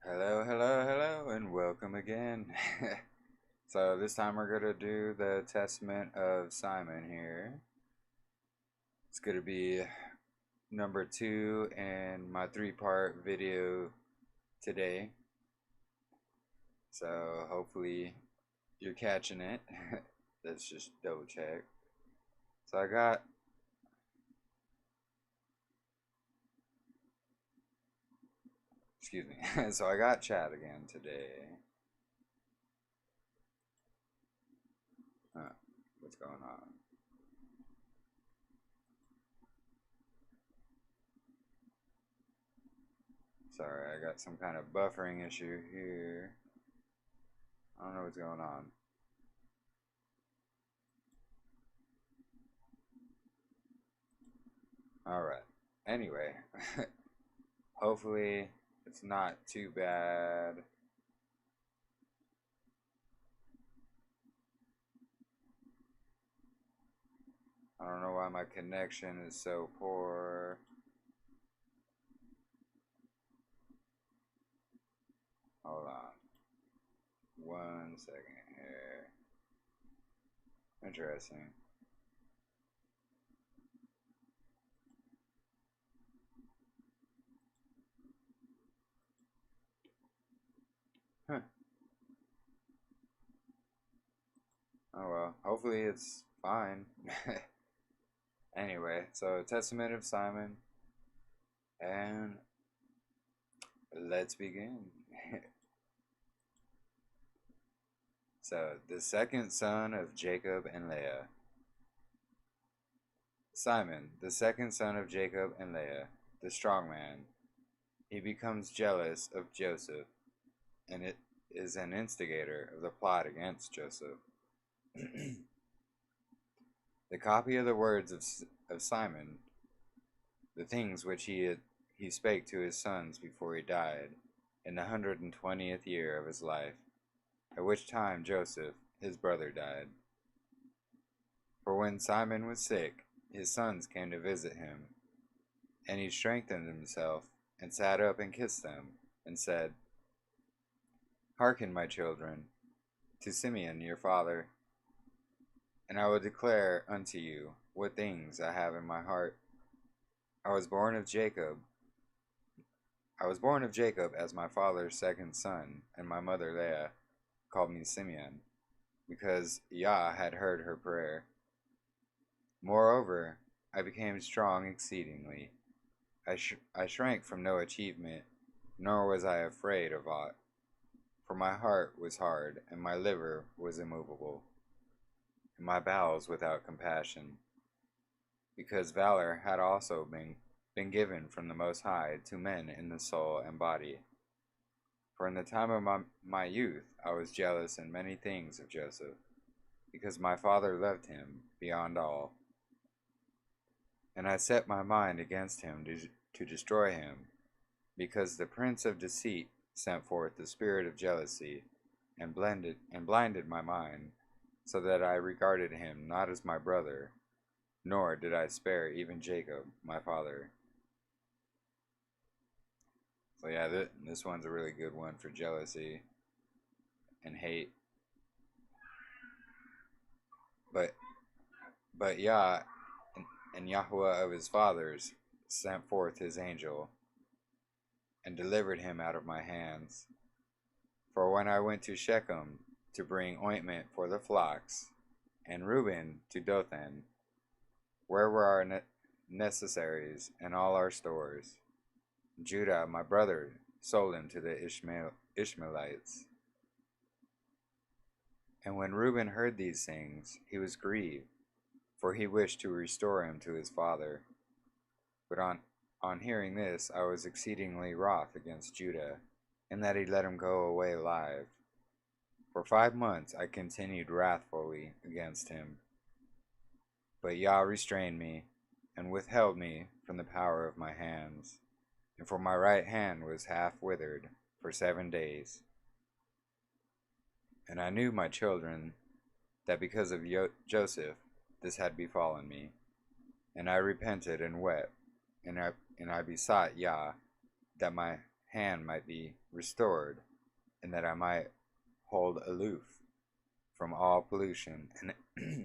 Hello, hello, hello, and welcome again. So this time we're going to do the Testament of Simon here. It's going to be number 2 in my 3-part video today. So hopefully you're catching it. Let's just double check. So I got excuse me. So I got chat again today. What's going on? Sorry, I got some kind of buffering issue here. I don't know what's going on. Alright. Anyway. Hopefully it's not too bad. I don't know why my connection is so poor. Hold on. 1 second here. Interesting. Huh. Oh well. Hopefully it's fine. Anyway, so Testament of Simon. And let's begin. So, the second son of Jacob and Leah. Simon, the second son of Jacob and Leah, the strong man. He becomes jealous of Joseph, and it is an instigator of the plot against Joseph. The copy of the words of Simon, the things which he spake to his sons before he died, in the 120th year of his life, at which time Joseph, his brother, died. For when Simon was sick, his sons came to visit him, and he strengthened himself, and sat up and kissed them, and said, Hearken, my children, to Simeon your father, and I will declare unto you what things I have in my heart. I was born of Jacob as my father's second son, and my mother Leah called me Simeon, because Yah had heard her prayer. Moreover, I became strong exceedingly. I shrank from no achievement, nor was I afraid of aught. For my heart was hard, and my liver was immovable, and my bowels without compassion, because valor had also been given from the Most High to men in the soul and body. For in the time of my youth I was jealous in many things of Joseph, because my father loved him beyond all, And I set my mind against him to destroy him, because the prince of deceit sent forth the spirit of jealousy, and blinded my mind, so that I regarded him not as my brother, nor did I spare even Jacob, my father. So yeah, this one's a really good one for jealousy and hate. But Yah and Yahweh of his fathers sent forth his angel, and delivered him out of my hands. For when I went to Shechem to bring ointment for the flocks, and Reuben to Dothan, where were our necessaries and all our stores, Judah my brother sold him to the Ishmaelites. And when Reuben heard these things, he was grieved, for he wished to restore him to his father. But on hearing this, I was exceedingly wroth against Judah, in that he let him go away alive. For 5 months I continued wrathfully against him. But Yah restrained me, and withheld me from the power of my hands. And for my right hand was half withered for 7 days. And I knew, my children, that because of Joseph this had befallen me. And I repented and wept, and I besought Yah that my hand might be restored, and that I might hold aloof from all pollution and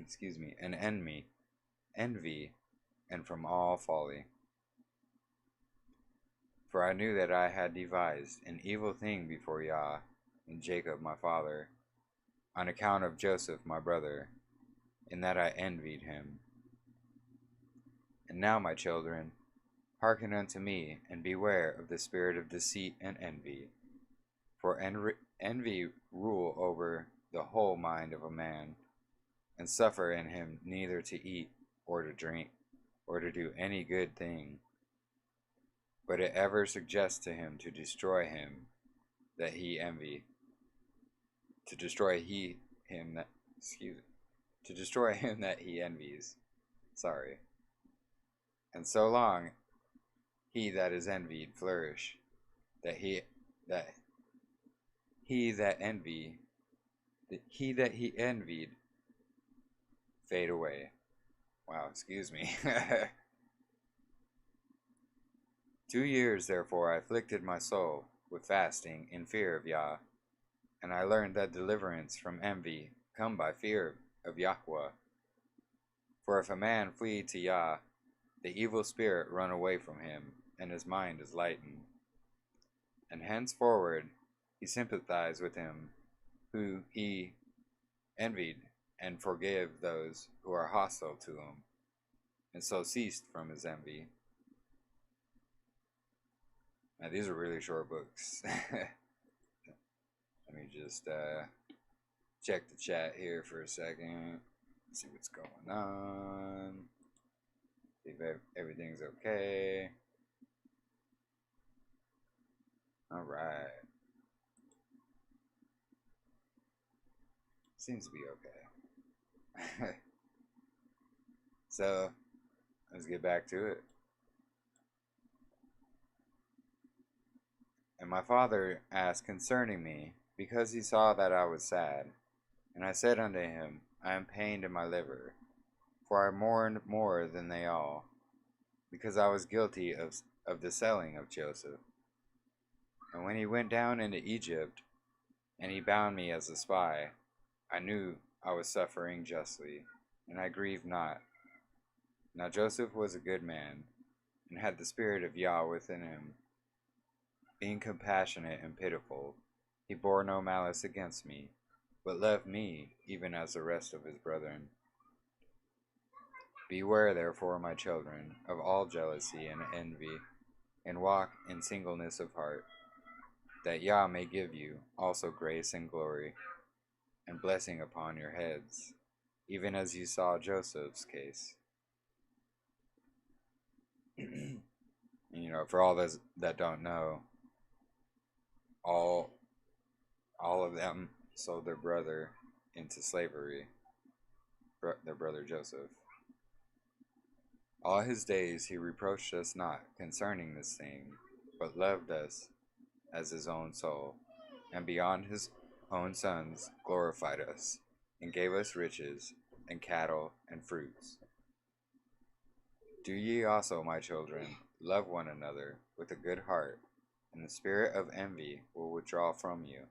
excuse me, and envy, and from all folly. For I knew that I had devised an evil thing before Yah and Jacob my father, on account of Joseph my brother, in that I envied him. And now, my children, hearken unto me, and beware of the spirit of deceit and envy. For envy rule over the whole mind of a man, and suffer in him neither to eat or to drink, or to do any good thing. But it ever suggests to him to destroy him that he envy, to destroy him that he envies. Sorry. And so long he that is envied flourish, that he that he envied fade away. Wow, excuse me. 2 years therefore I afflicted my soul with fasting in fear of Yah, and I learned that deliverance from envy come by fear of Yahweh. For if a man flee to Yah, the evil spirit run away from him, and his mind is lightened. And henceforward he sympathized with him who he envied, and forgave those who are hostile to him, and so ceased from his envy. Now these are really short books. Let me just check the chat here for a second, see what's going on, see if everything's okay. Alright. Seems to be okay. So, let's get back to it. And my father asked concerning me, because he saw that I was sad. And I said unto him, I am pained in my liver, for I mourned more than they all, because I was guilty of the selling of Joseph. And when he went down into Egypt, and he bound me as a spy, I knew I was suffering justly, and I grieved not. Now Joseph was a good man, and had the spirit of Yah within him. Being compassionate and pitiful, he bore no malice against me, but loved me even as the rest of his brethren. Beware therefore, my children, of all jealousy and envy, and walk in singleness of heart, that Yah may give you also grace and glory, and blessing upon your heads, even as you saw Joseph's case. For all those that don't know, all of them sold their brother into slavery, their brother Joseph. All his days he reproached us not concerning this thing, but loved us as his own soul, and beyond his own sons glorified us, and gave us riches, and cattle, and fruits. Do ye also, my children, love one another with a good heart, and the spirit of envy will withdraw from you.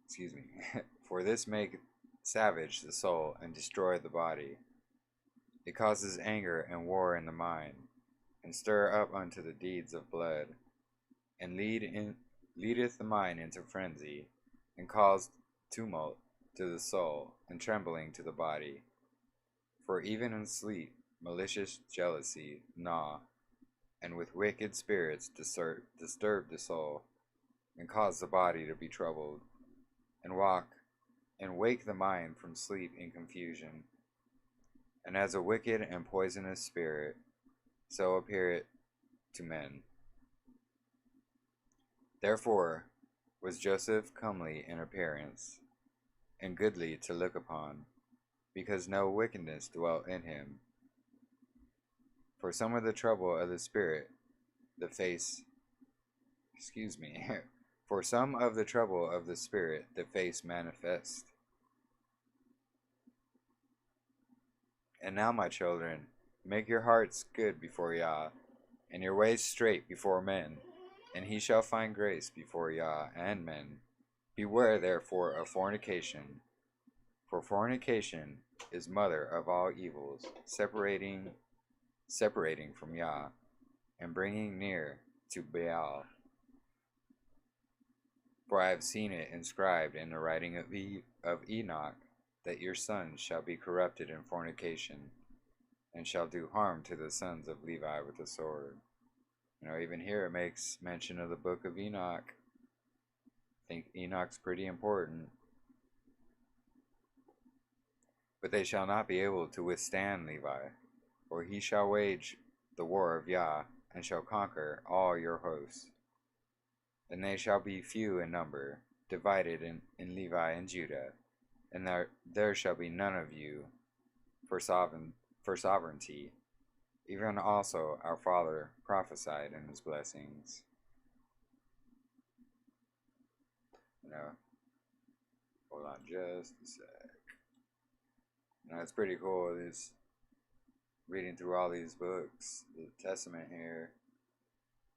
Excuse me. For this make savage the soul, and destroy the body. It causes anger and war in the mind, and stir up unto the deeds of blood, and leadeth the mind into frenzy, and caused tumult to the soul, and trembling to the body. For even in sleep malicious jealousy gnaw, and with wicked spirits disturb the soul, and cause the body to be troubled, and wake the mind from sleep in confusion. And as a wicked and poisonous spirit, so appear it to men. Therefore was Joseph comely in appearance, and goodly to look upon, because no wickedness dwelt in him. For some of the trouble of the spirit, the face for some of the trouble of the spirit, the face manifest. And now, my children, make your hearts good before Yah, and your ways straight before men, and he shall find grace before Yah and men. Beware therefore of fornication, for fornication is mother of all evils, separating from Yah, and bringing near to Baal. For I have seen it inscribed in the writing of Enoch, that your sons shall be corrupted in fornication, and shall do harm to the sons of Levi with the sword. Even here it makes mention of the book of Enoch. I think Enoch's pretty important. But they shall not be able to withstand Levi, for he shall wage the war of Yah, and shall conquer all your hosts. And they shall be few in number, divided in Levi and Judah, and there shall be none of you for sovereignty. Even also our father prophesied in his blessings. Hold on just a sec. It's pretty cool. It's reading through all these books, the Testament here.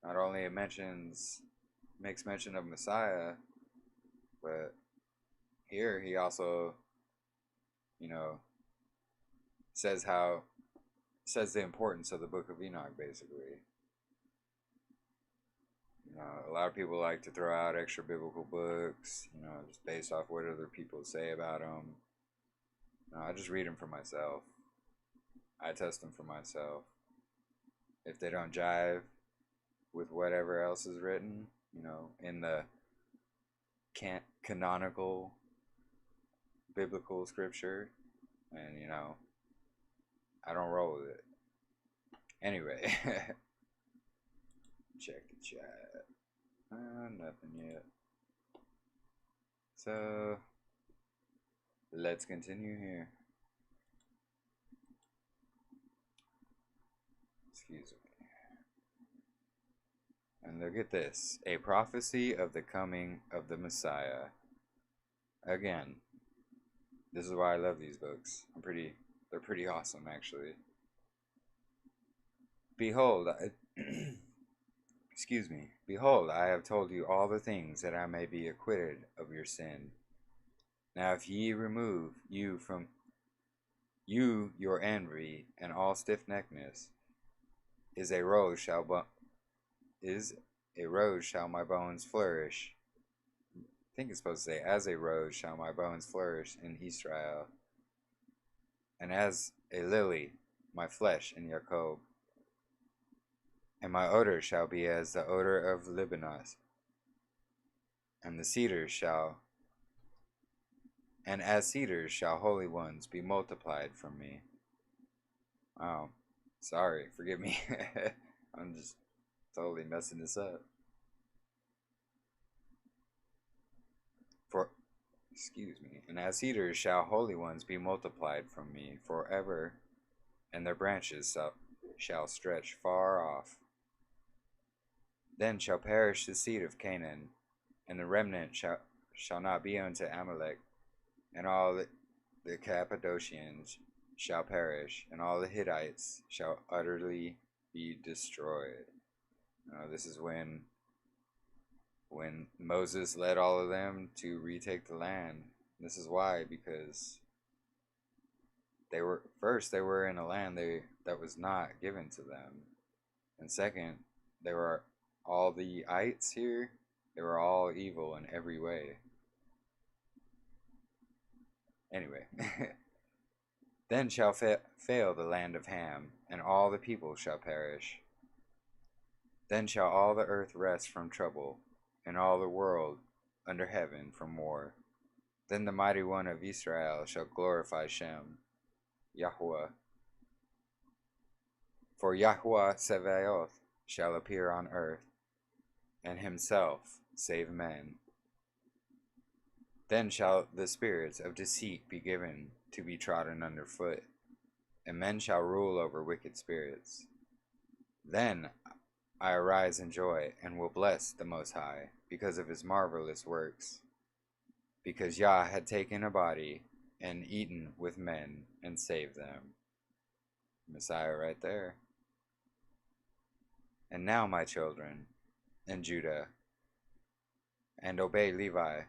Not only it makes mention of Messiah, but here he also, says the importance of the book of Enoch, basically. A lot of people like to throw out extra biblical books, just based off what other people say about them. I just read them for myself. I test them for myself. If they don't jive with whatever else is written, in the canonical biblical scripture, and I don't roll with it. Anyway, check the chat. Nothing yet. So let's continue here. Excuse me. And look at this. A prophecy of the coming of the Messiah. Again, this is why I love these books. They're pretty awesome, actually. Behold, Behold, I have told you all the things that I may be acquitted of your sin. Now if ye remove you from you your envy and all stiffneckedness, is a rose shall my bones flourish. I think it's supposed to say, as a rose shall my bones flourish in Israel, and as a lily my flesh in Jacob. And my odor shall be as the odor of Lebanon, and as cedars shall holy ones be multiplied from me. Wow, sorry, forgive me. I'm just totally messing this up. excuse me, and as cedars shall holy ones be multiplied from me forever, and their branches shall stretch far off. Then shall perish the seed of Canaan, and the remnant shall not be unto Amalek, and all the Cappadocians shall perish, and all the Hittites shall utterly be destroyed. This is when Moses led all of them to retake the land. This is why, because they were in a land that was not given to them, and second, they were all the ites here. They were all evil in every way. Anyway, then shall fail the land of Ham, and all the people shall perish. Then shall all the earth rest from trouble, and all the world under heaven from war. Then the mighty one of Israel shall glorify Shem, Yahweh. For Yahweh Sevaoth shall appear on earth, and himself save men. Then shall the spirits of deceit be given to be trodden under foot, and men shall rule over wicked spirits. Then I arise in joy, and will bless the Most High, because of his marvelous works. Because Yah had taken a body, and eaten with men, and saved them. Messiah right there. And now, my children, and Judah, and obey Levi.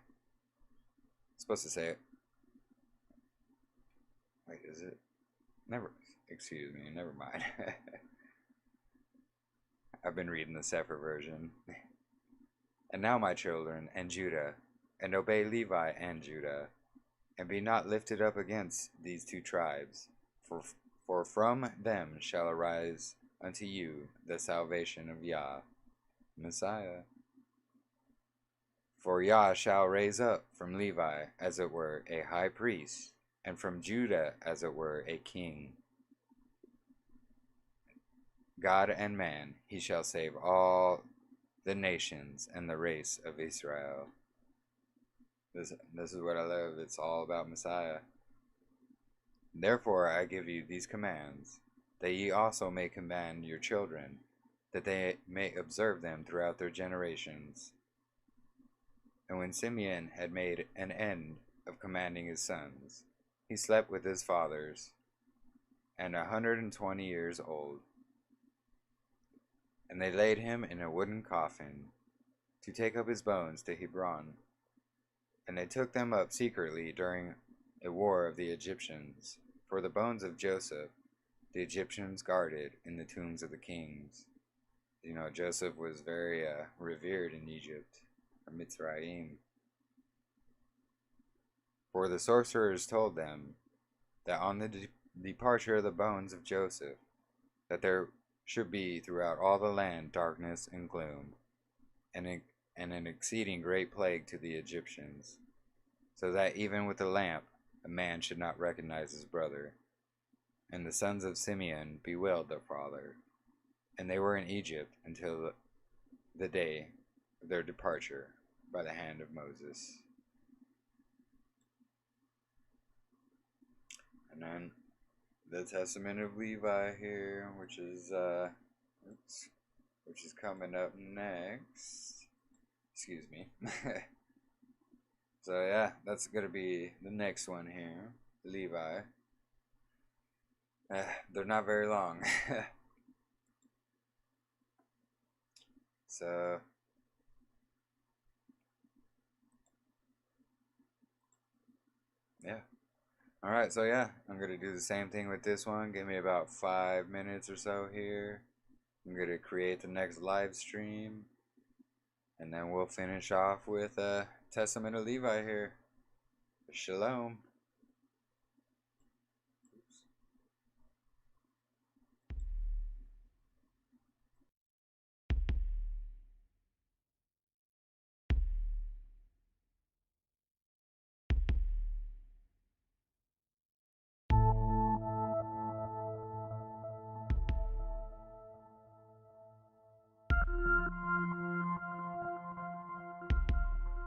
Supposed to say it. Wait, is it? Excuse me, never mind. I've been reading the Sefer version. And now, my children, and Judah, and obey Levi and Judah, and be not lifted up against these two tribes, for from them shall arise unto you the salvation of Yah, Messiah. For Yah shall raise up from Levi, as it were, a high priest, and from Judah, as it were, a king. God and man, he shall save all the nations and the race of Israel. This is what I love. It's all about Messiah. Therefore I give you these commands, that ye also may command your children, that they may observe them throughout their generations. And when Sime'on had made an end of commanding his sons, he slept with his fathers, and 120 years old. And they laid him in a wooden coffin, to take up his bones to Hebron. And they took them up secretly during a war of the Egyptians, for the bones of Joseph the Egyptians guarded in the tombs of the kings. You know, Joseph was very revered in Egypt, or Mitzrayim. For the sorcerers told them that on the departure of the bones of Joseph, that there should be throughout all the land darkness and gloom, and an exceeding great plague to the Egyptians, so that even with a lamp a man should not recognize his brother. And the sons of Sime'on bewailed their father, and they were in Egypt until the day of their departure by the hand of Moses. And then the Testament of Levi here, which is coming up next. Excuse me. So yeah, that's gonna be the next one here, Levi. They're not very long. So yeah. Alright, so yeah, I'm gonna do the same thing with this one. Give me about 5 minutes or so here. I'm gonna create the next live stream, and then we'll finish off with Testament of Levi here. Shalom.